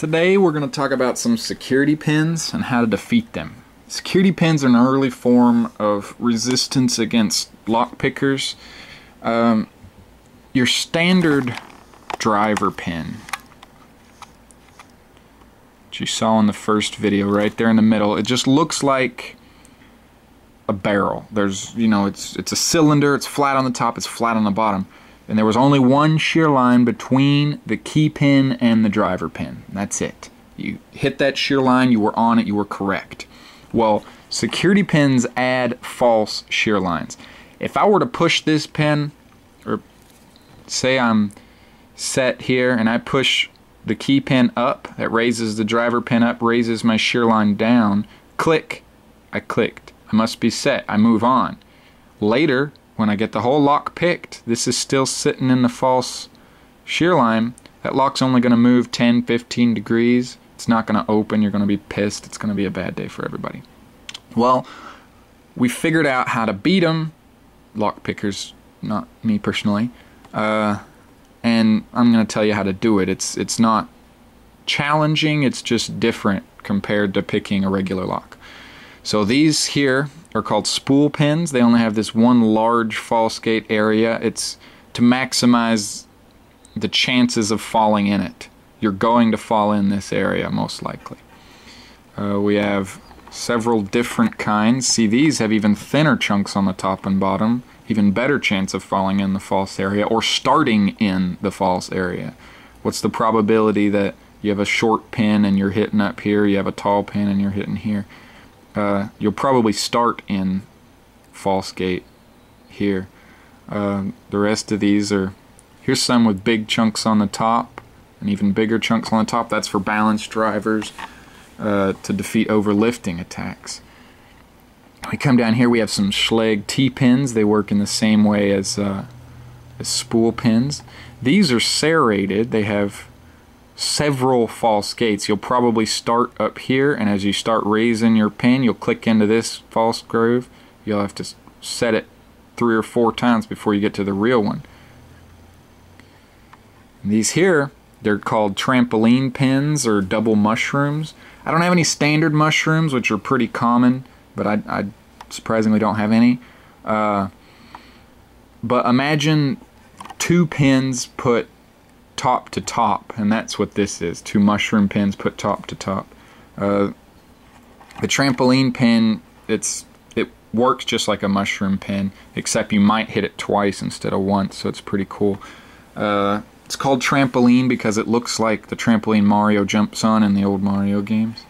Today we're going to talk about some security pins and how to defeat them. Security pins are an early form of resistance against lock pickers. Your standard driver pin, which you saw in the first video right there in the middle, it just looks like a barrel. There's, it's a cylinder, it's flat on the top, it's flat on the bottom. And there was only one shear line between the key pin and the driver pin. That's it. You hit that shear line, you were on it, you were correct. Well, security pins add false shear lines. If I were to push this pin, or say I'm set here and I push the key pin up, that raises the driver pin up, raises my shear line down, click, I clicked. I must be set, I move on. Later, when I get the whole lock picked, this is still sitting in the false shear line. That lock's only going to move 10-15 degrees. It's not going to open. You're going to be pissed. It's going to be a bad day for everybody. Well, we figured out how to beat them. Lock pickers, not me personally. And I'm going to tell you how to do it. It's not challenging. It's just different compared to picking a regular lock. So these here are called spool pins. They only have this one large false gate area. It's to maximize the chances of falling in it. You're going to fall in this area most likely. We have several different kinds. See, these have even thinner chunks on the top and bottom. Even better chance of falling in the false area or starting in the false area. What's the probability that you have a short pin and you're hitting up here, you have a tall pin and you're hitting here? You'll probably start in false gate here. The rest of these are, here's some with big chunks on the top and even bigger chunks on the top. That's for balanced drivers to defeat overlifting attacks. We come down here, we have some Schlegg T-pins. They work in the same way as spool pins. These are serrated. They have several false gates. You'll probably start up here, and as you start raising your pin, you'll click into this false groove. You'll have to set it 3 or 4 times before you get to the real one. And these here, they're called trampoline pins or double mushrooms. I don't have any standard mushrooms, which are pretty common, but I surprisingly don't have any. But imagine 2 pins put top to top, and that's what this is. 2 mushroom pins put top to top. The trampoline pin, it works just like a mushroom pin, except you might hit it twice instead of once, so it's pretty cool. It's called trampoline because it looks like the trampoline Mario jumps on in the old Mario games.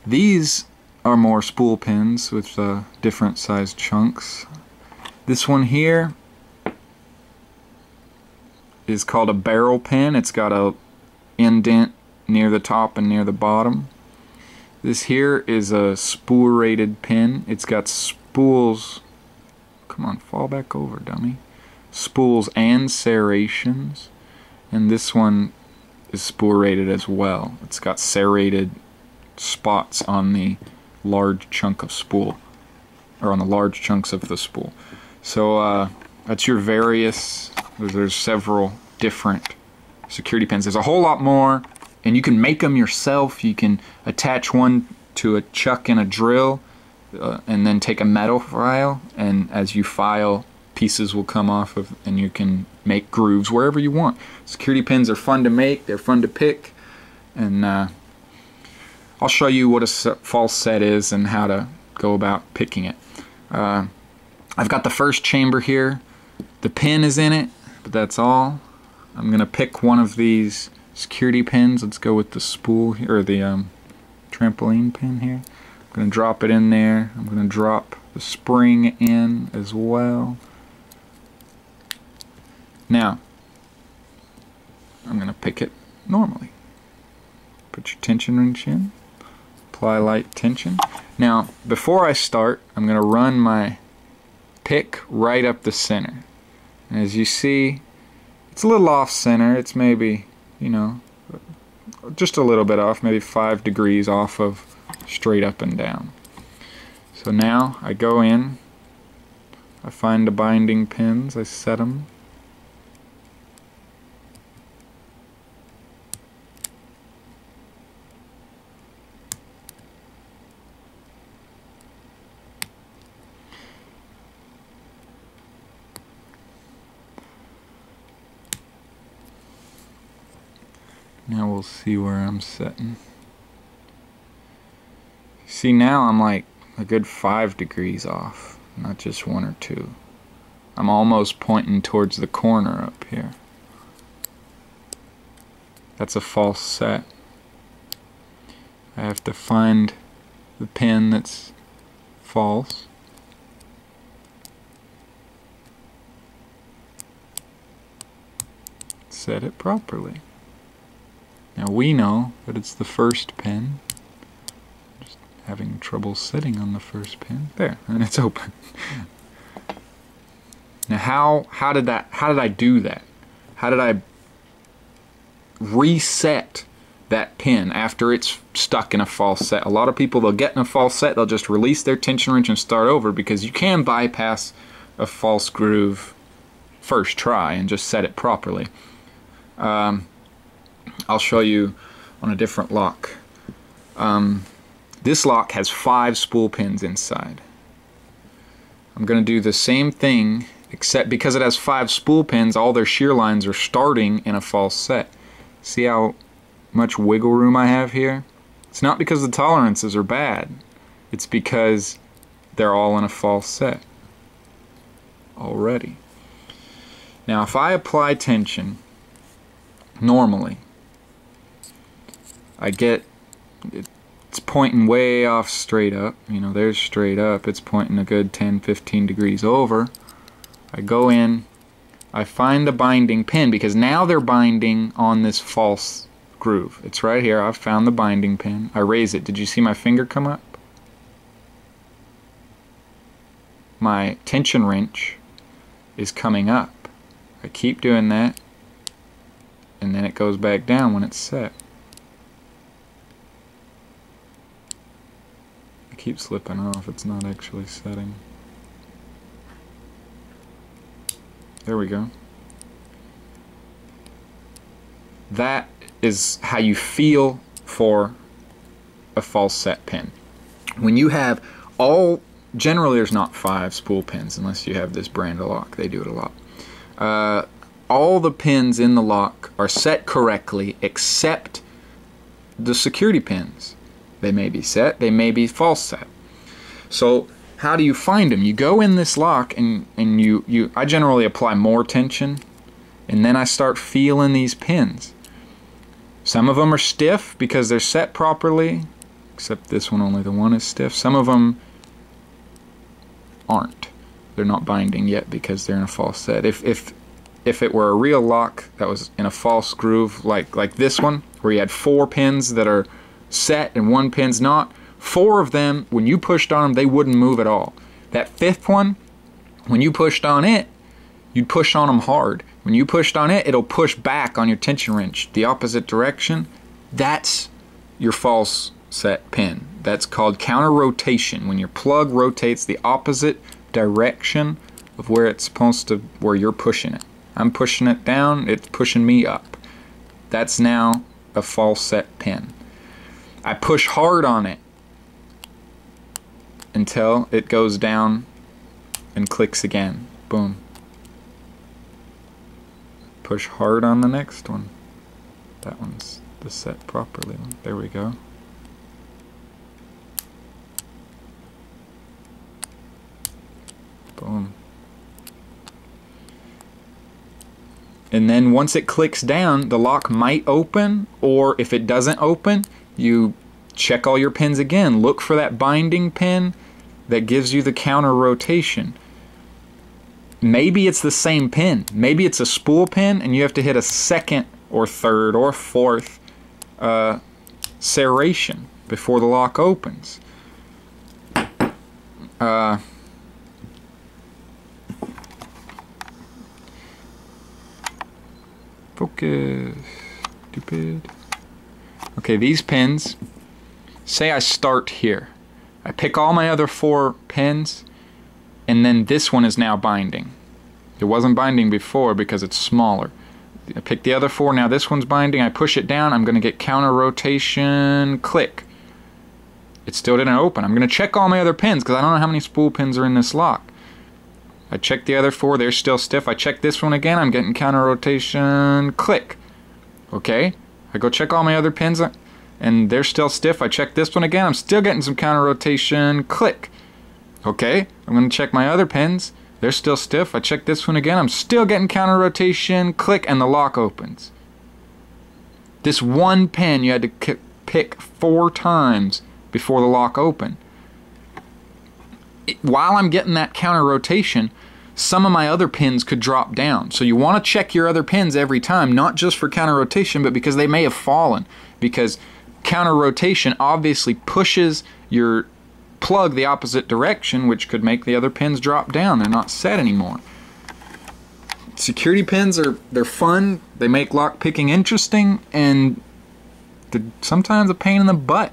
These are more spool pins with different sized chunks. This one here is called a barrel pin. It's got a indent near the top and near the bottom. This here is a spool rated pin. It's got spools, come on, fall back over, dummy. Spools and serrations. And this one is spool rated as well. It's got serrated spots on the large chunk of spool, or on the large chunks of the spool. So that's your various, there's several different security pins. There's a whole lot more, and you can make them yourself. You can attach one to a chuck and a drill, and then take a metal file, and as you file, pieces will come off of, and you can make grooves wherever you want. Security pins are fun to make, they're fun to pick, and I'll show you what a false set is and how to go about picking it. I've got the first chamber here. The pin is in it, but that's all. I'm going to pick one of these security pins. Let's go with the spool here, or the trampoline pin here. I'm going to drop it in there. I'm going to drop the spring in as well. Now, I'm going to pick it normally. Put your tension wrench in. Apply light tension. Now, before I start, I'm going to run my pick right up the center. And as you see, it's a little off center. It's maybe, just a little bit off, maybe 5 degrees off of straight up and down. So now I go in, I find the binding pins, I set them. Now we'll see where I'm setting. See, now I'm like a good 5 degrees off, not just 1 or 2. I'm almost pointing towards the corner up here. That's a false set. I have to find the pin that's false. Set it properly. Now we know that it's the first pin. Just having trouble sitting on the first pin. There, and it's open. Now how did I do that? How did I reset that pin after it's stuck in a false set? A lot of people, they'll get in a false set, they'll just release their tension wrench and start over, because you can bypass a false groove first try and just set it properly. I'll show you on a different lock. This lock has 5 spool pins inside. I'm going to do the same thing, except because it has 5 spool pins, all their shear lines are starting in a false set. See how much wiggle room I have here? It's not because the tolerances are bad. It's because they're all in a false set already. Now if I apply tension normally, I get it's pointing way off straight up. You know, there's straight up. It's pointing a good 10-15 degrees over. I go in, I find the binding pin, because now they're binding on this false groove. It's right here. I've found the binding pin. I raise it. Did you see my finger come up? My tension wrench is coming up. I keep doing that, and then it goes back down when it's set. I keep slipping off. It's not actually setting. There we go. That is how you feel for a false set pin. When you have all, generally there's not 5 spool pins unless you have this brand of lock. They do it a lot. All the pins in the lock are set correctly except the security pins. They may be set, they may be false set. So how do you find them? You go in this lock and I generally apply more tension, and then I start feeling these pins. Some of them are stiff because they're set properly, except this one, only the one is stiff. Some of them aren't. They're not binding yet because they're in a false set. If it were a real lock that was in a false groove, like this one, where you had 4 pins that are set and 1 pin's not, 4 of them, when you pushed on them, they wouldn't move at all. That 5th one, when you pushed on it, you'd push on them hard. When you pushed on it, it'll push back on your tension wrench the opposite direction. That's your false set pin. That's called counter rotation, when your plug rotates the opposite direction of where it's supposed to, where you're pushing it. I'm pushing it down, it's pushing me up. That's now a false set pin. I push hard on it until it goes down and clicks again. Boom. Push hard on the next one. That one's the set properly one. There we go. Boom. And then once it clicks down, the lock might open, or if it doesn't open, you check all your pins again. Look for that binding pin that gives you the counter rotation. Maybe it's the same pin. Maybe it's a spool pin and you have to hit a 2nd or 3rd or 4th serration before the lock opens. Focus. Stupid. Okay, these pins, say I start here. I pick all my other 4 pins, and then this one is now binding. It wasn't binding before because it's smaller. I pick the other 4, now this one's binding, I push it down, I'm going to get counter rotation, click. It still didn't open. I'm going to check all my other pins because I don't know how many spool pins are in this lock. I check the other 4, they're still stiff. I check this one again, I'm getting counter rotation, click. Okay, I go check all my other pins and they're still stiff. I check this one again, I'm still getting some counter rotation, click. Okay, I'm going to check my other pins, they're still stiff. I check this one again, I'm still getting counter rotation, click, and the lock opens. This one pin you had to pick 4 times before the lock opened. While I'm getting that counter rotation, some of my other pins could drop down. So you want to check your other pins every time, not just for counter rotation, but because they may have fallen. Because counter rotation obviously pushes your plug the opposite direction, which could make the other pins drop down. They're not set anymore. Security pins they're fun, they make lock picking interesting, and they're sometimes a pain in the butt.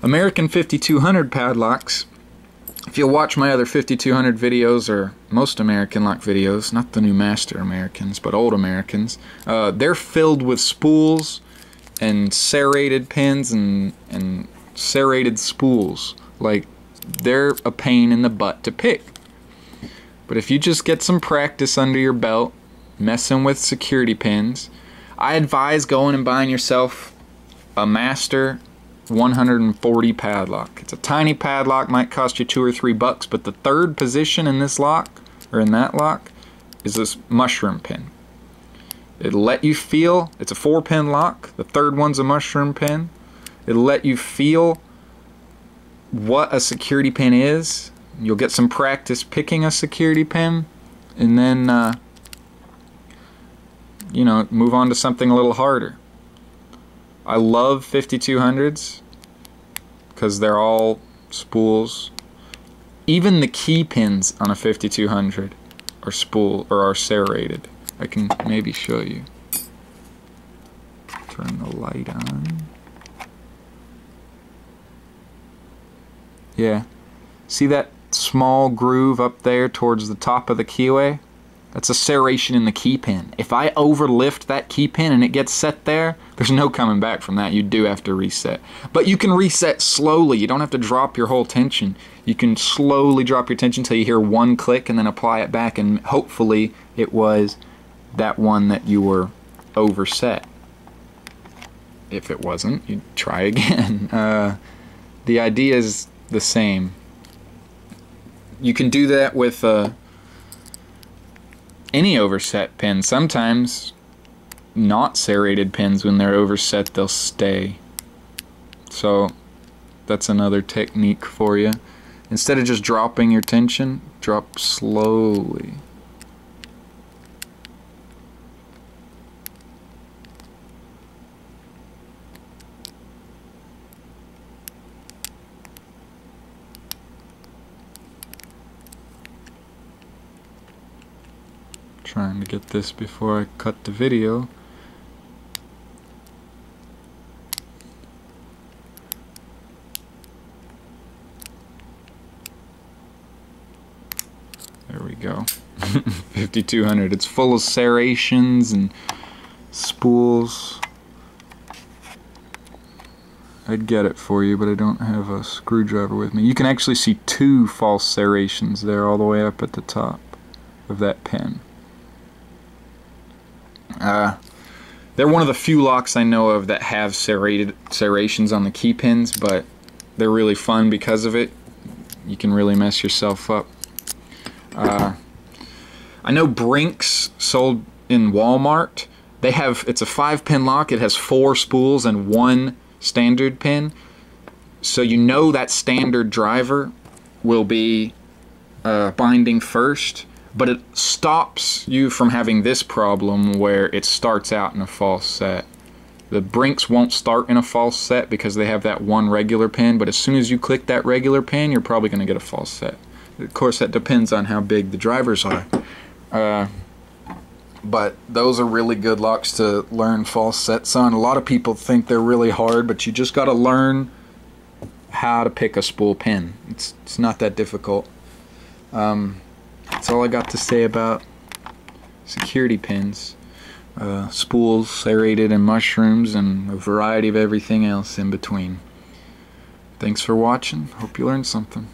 American 5200 padlocks, if you'll watch my other 5200 videos, or most American lock videos, not the new Master Americans, but old Americans, they're filled with spools and serrated pins and serrated spools. Like, they're a pain in the butt to pick. But if you just get some practice under your belt, messing with security pins, I advise going and buying yourself a Master 140 padlock. It's a tiny padlock, might cost you $2 or $3, but the third position in this lock, or in that lock, is this mushroom pin. It'll let you feel, it's a 4-pin lock, the third one's a mushroom pin. It'll let you feel what a security pin is. You'll get some practice picking a security pin, and then you know, move on to something a little harder. I love 5200s because they're all spools. Even the key pins on a 5200 are spool or are serrated. I can maybe show you. Turn the light on. Yeah. See that small groove up there towards the top of the keyway? That's a serration in the key pin. If I overlift that key pin and it gets set there, there's no coming back from that. You do have to reset. But you can reset slowly. You don't have to drop your whole tension. You can slowly drop your tension until you hear one click and then apply it back, and hopefully it was that one that you were overset. If it wasn't, you try again. The idea is the same. You can do that with any overset pin. Sometimes not serrated pins, when they're overset, they'll stay. So that's another technique for you. Instead of just dropping your tension, drop slowly. Trying to get this before I cut the video. There we go. 5200. It's full of serrations and spools. I'd get it for you, but I don't have a screwdriver with me. You can actually see 2 false serrations there all the way up at the top of that pin. They're one of the few locks I know of that have serrations on the key pins, but they're really fun because of it. You can really mess yourself up. I know Brinks sold in Walmart. They have, it's a 5-pin lock. It has 4 spools and 1 standard pin. So you know that standard driver will be binding first. But it stops you from having this problem where it starts out in a false set. The Brinks won't start in a false set because they have that 1 regular pin, but as soon as you click that regular pin, you're probably going to get a false set. Of course, that depends on how big the drivers are. But those are really good locks to learn false sets on. A lot of people think they're really hard, but you just got to learn how to pick a spool pin. It's not that difficult. That's all I got to say about security pins. Spools, serrated, and mushrooms, and a variety of everything else in between. Thanks for watching. Hope you learned something.